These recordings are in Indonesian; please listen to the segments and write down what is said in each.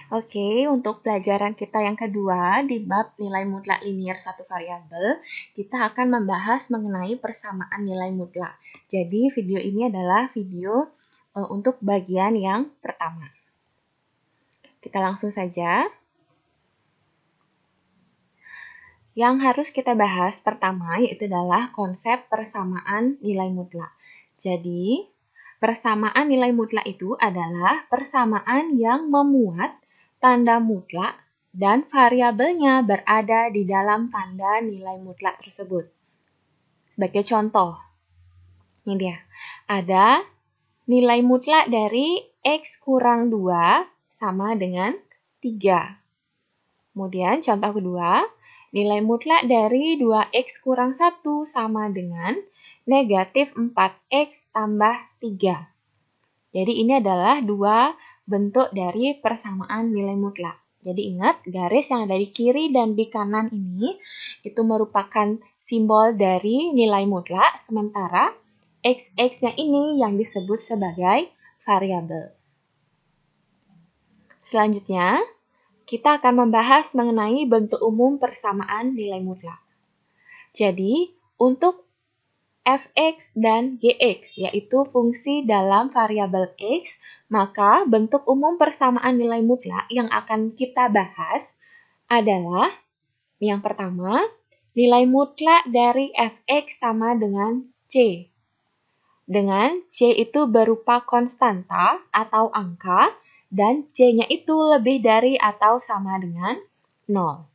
Oke, untuk pelajaran kita yang kedua di bab nilai mutlak linier satu variabel, kita akan membahas mengenai persamaan nilai mutlak. Jadi video ini adalah video untuk bagian yang pertama. Kita langsung saja. Yang harus kita bahas pertama yaitu adalah konsep persamaan nilai mutlak. Jadi, persamaan nilai mutlak itu adalah persamaan yang memuat tanda mutlak dan variabelnya berada di dalam tanda nilai mutlak tersebut. Sebagai contoh, ini dia. Ada nilai mutlak dari X kurang 2 sama dengan 3. Kemudian contoh kedua, nilai mutlak dari 2X kurang 1 sama dengan negatif 4X tambah 3. Jadi ini adalah dua bentuk dari persamaan nilai mutlak. Jadi ingat, garis yang ada di kiri dan di kanan ini itu merupakan simbol dari nilai mutlak, sementara X-nya ini yang disebut sebagai variabel. Selanjutnya, kita akan membahas mengenai bentuk umum persamaan nilai mutlak. Jadi, untuk f(x) dan gx, yaitu fungsi dalam variabel x, maka bentuk umum persamaan nilai mutlak yang akan kita bahas adalah yang pertama, nilai mutlak dari f(x) sama dengan c. Dengan c itu berupa konstanta atau angka, dan c-nya itu lebih dari atau sama dengan 0.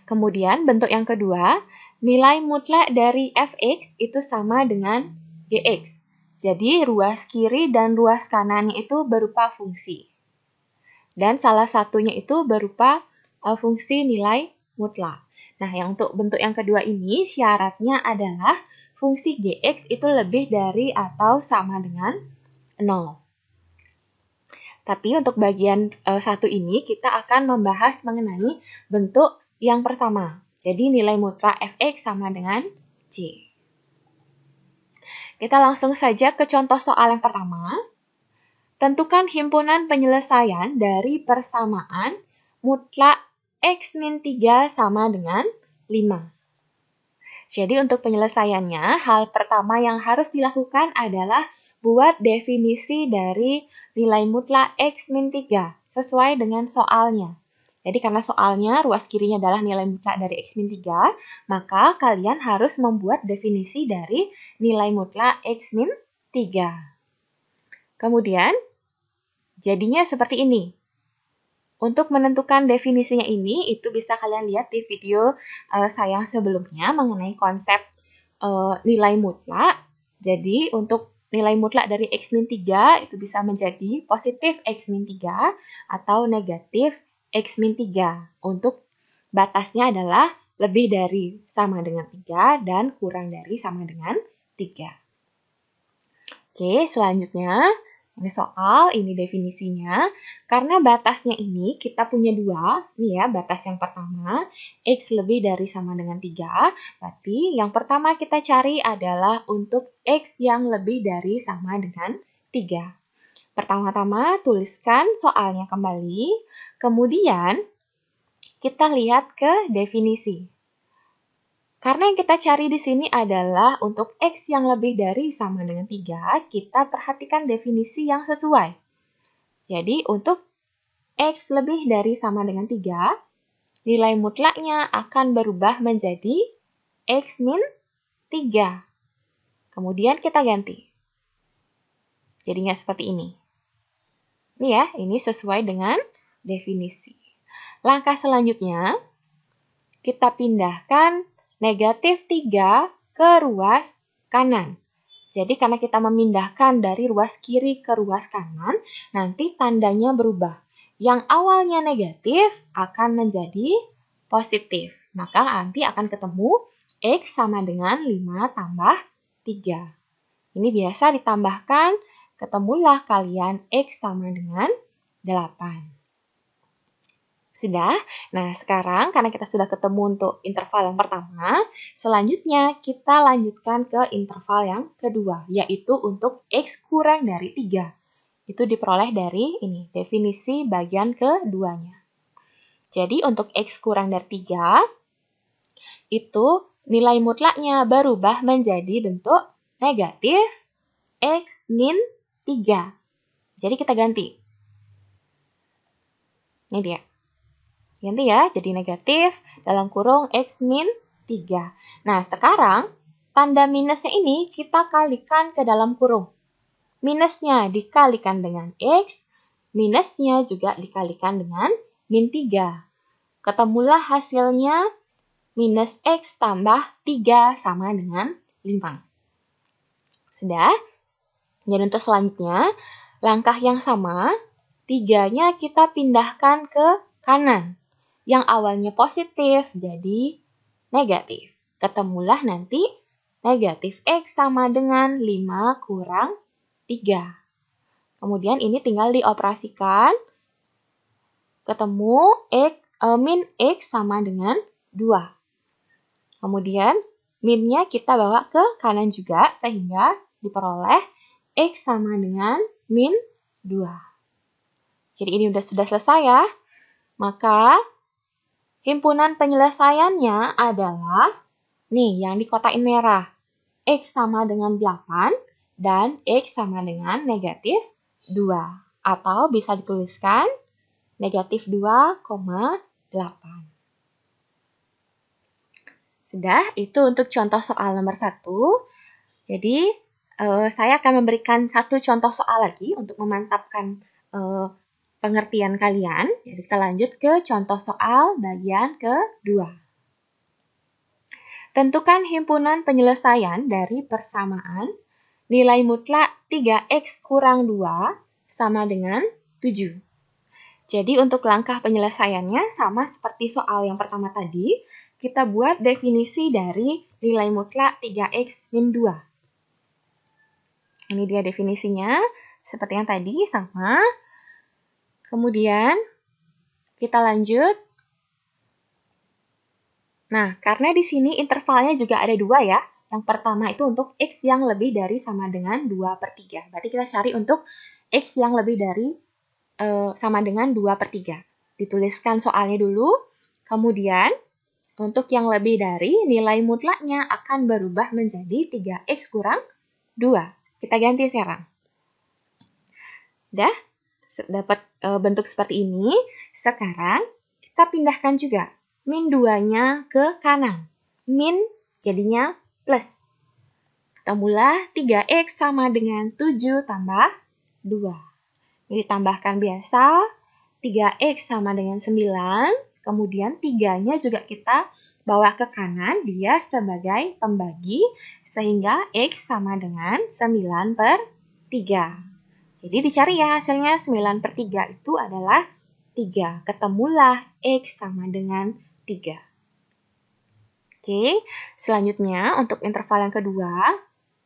Kemudian bentuk yang kedua, nilai mutlak dari f(x) itu sama dengan gx. Jadi ruas kiri dan ruas kanan itu berupa fungsi. Dan salah satunya itu berupa fungsi nilai mutlak. Nah, yang untuk bentuk yang kedua ini syaratnya adalah fungsi gx itu lebih dari atau sama dengan 0. Tapi untuk bagian satu ini kita akan membahas mengenai bentuk yang pertama. Jadi nilai mutlak f(x) sama dengan c. Kita langsung saja ke contoh soal yang pertama. Tentukan himpunan penyelesaian dari persamaan mutlak x-3 sama dengan 5. Jadi untuk penyelesaiannya, hal pertama yang harus dilakukan adalah buat definisi dari nilai mutlak x-3 sesuai dengan soalnya. Jadi karena soalnya ruas kirinya adalah nilai mutlak dari x-3, maka kalian harus membuat definisi dari nilai mutlak x-3. Kemudian, jadinya seperti ini. Untuk menentukan definisinya ini, itu bisa kalian lihat di video saya sebelumnya mengenai konsep nilai mutlak. Jadi, untuk nilai mutlak dari x-3 itu bisa menjadi positif x-3 atau negatif x-3. Untuk batasnya adalah lebih dari sama dengan 3 dan kurang dari sama dengan 3. Oke, selanjutnya ini soal, ini definisinya. Karena batasnya ini kita punya dua, nih ya batas yang pertama, x lebih dari sama dengan 3. Berarti yang pertama kita cari adalah untuk x yang lebih dari sama dengan 3. Pertama-tama tuliskan soalnya kembali, kemudian kita lihat ke definisi. Karena yang kita cari di sini adalah untuk x yang lebih dari sama dengan 3, kita perhatikan definisi yang sesuai. Jadi untuk x lebih dari sama dengan 3, nilai mutlaknya akan berubah menjadi x min 3. Kemudian kita ganti. Jadinya seperti ini. Ini ya, ini sesuai dengan definisi. Langkah selanjutnya, kita pindahkan negatif 3 ke ruas kanan. Jadi karena kita memindahkan dari ruas kiri ke ruas kanan, nanti tandanya berubah. Yang awalnya negatif akan menjadi positif. Maka nanti akan ketemu x sama dengan 5 tambah 3. Ini biasa ditambahkan, ketemulah kalian x sama dengan 8. Sudah? Nah, sekarang karena kita sudah ketemu untuk interval yang pertama, selanjutnya kita lanjutkan ke interval yang kedua, yaitu untuk x kurang dari 3. Itu diperoleh dari ini, definisi bagian keduanya. Jadi untuk X kurang dari 3, itu nilai mutlaknya berubah menjadi bentuk negatif X min 3. Jadi kita ganti. Ini dia. Ganti ya, jadi negatif dalam kurung X min 3. Nah, sekarang tanda minusnya ini kita kalikan ke dalam kurung. Minusnya dikalikan dengan X, minusnya juga dikalikan dengan min 3. Ketemulah hasilnya minus X tambah 3 sama dengan 5. Sudah? Dan untuk selanjutnya, langkah yang sama, 3-nya kita pindahkan ke kanan. Yang awalnya positif jadi negatif. Ketemulah nanti negatif X sama dengan 5 kurang 3. Kemudian ini tinggal dioperasikan. Ketemu min X sama dengan 2. Kemudian minnya kita bawa ke kanan juga sehingga diperoleh X sama dengan min 2. Jadi ini sudah selesai ya. Maka himpunan penyelesaiannya adalah nih yang dikotakin merah. X sama dengan 8 dan X sama dengan negatif 2. Atau bisa dituliskan negatif 2,8. Sudah, itu untuk contoh soal nomor 1. Jadi, saya akan memberikan satu contoh soal lagi untuk memantapkan pengertian kalian. Jadi, kita lanjut ke contoh soal bagian kedua. Tentukan himpunan penyelesaian dari persamaan nilai mutlak 3x kurang 2 sama dengan 7. Jadi untuk langkah penyelesaiannya sama seperti soal yang pertama tadi, kita buat definisi dari nilai mutlak 3x min 2. Ini dia definisinya, seperti yang tadi sama. Kemudian kita lanjut. Nah, karena di sini intervalnya juga ada 2 ya. Yang pertama itu untuk X yang lebih dari sama dengan 2/3. Berarti kita cari untuk X yang lebih dari sama dengan 2/3. Dituliskan soalnya dulu. Kemudian, untuk yang lebih dari, nilai mutlaknya akan berubah menjadi 3X kurang 2. Kita ganti sekarang. Udah? Dapat bentuk seperti ini. Sekarang, kita pindahkan juga min 2-nya ke kanan. Min jadinya plus. Ketemulah 3X sama dengan 7 tambah 2. Ini ditambahkan biasa. 3X sama dengan 9. Kemudian 3-nya juga kita bawa ke kanan. Dia sebagai pembagi. Sehingga X sama dengan 9/3. Jadi dicari ya hasilnya 9/3 itu adalah 3. Ketemulah X sama dengan 3. Oke, selanjutnya untuk interval yang kedua,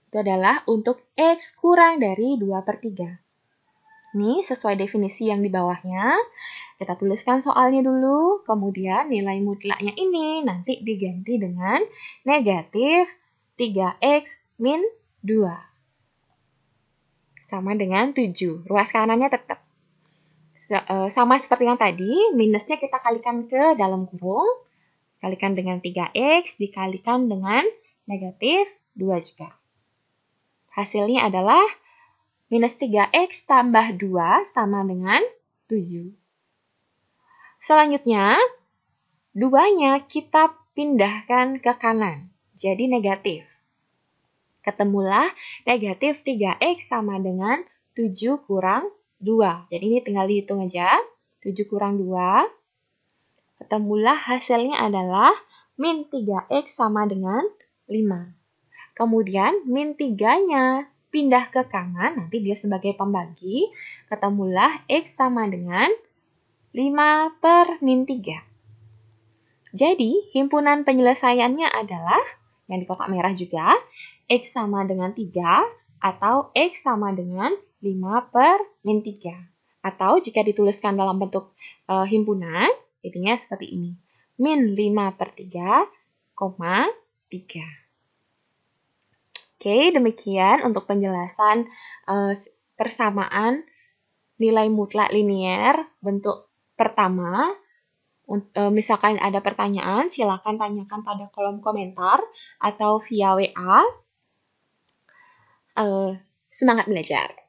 itu adalah untuk X kurang dari 2/3. Ini sesuai definisi yang di bawahnya, kita tuliskan soalnya dulu, kemudian nilai mutlaknya ini nanti diganti dengan negatif 3X min 2. Sama dengan 7, ruas kanannya tetap. Sama seperti yang tadi, minusnya kita kalikan ke dalam kurung, kalikan dengan 3X, dikalikan dengan negatif 2 juga. Hasilnya adalah minus 3X tambah 2 sama dengan 7. Selanjutnya, 2-nya kita pindahkan ke kanan, jadi negatif. Ketemulah negatif 3X sama dengan 7 kurang 2. Jadi ini tinggal dihitung aja, 7 kurang 2. Ketemulah hasilnya adalah min 3X sama dengan 5. Kemudian min 3-nya pindah ke kanan, nanti dia sebagai pembagi. Ketemulah X sama dengan 5/min 3. Jadi himpunan penyelesaiannya adalah, yang di kotak merah juga, X sama dengan 3 atau X sama dengan 5/min 3. Atau jika dituliskan dalam bentuk himpunan, jadinya seperti ini. Min 5/3, 3. Oke, demikian untuk penjelasan persamaan nilai mutlak linier bentuk pertama. Misalkan ada pertanyaan, silakan tanyakan pada kolom komentar atau via WA. Semangat belajar!